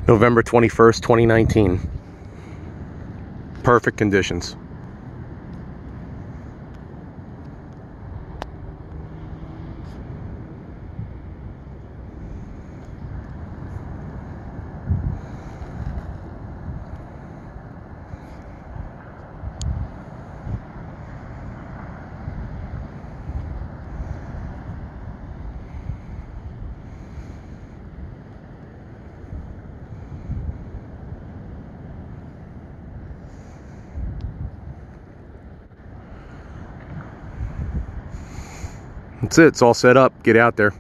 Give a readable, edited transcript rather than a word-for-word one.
November 21st, 2019. Perfect conditions. That's it. It's all set up. Get out there.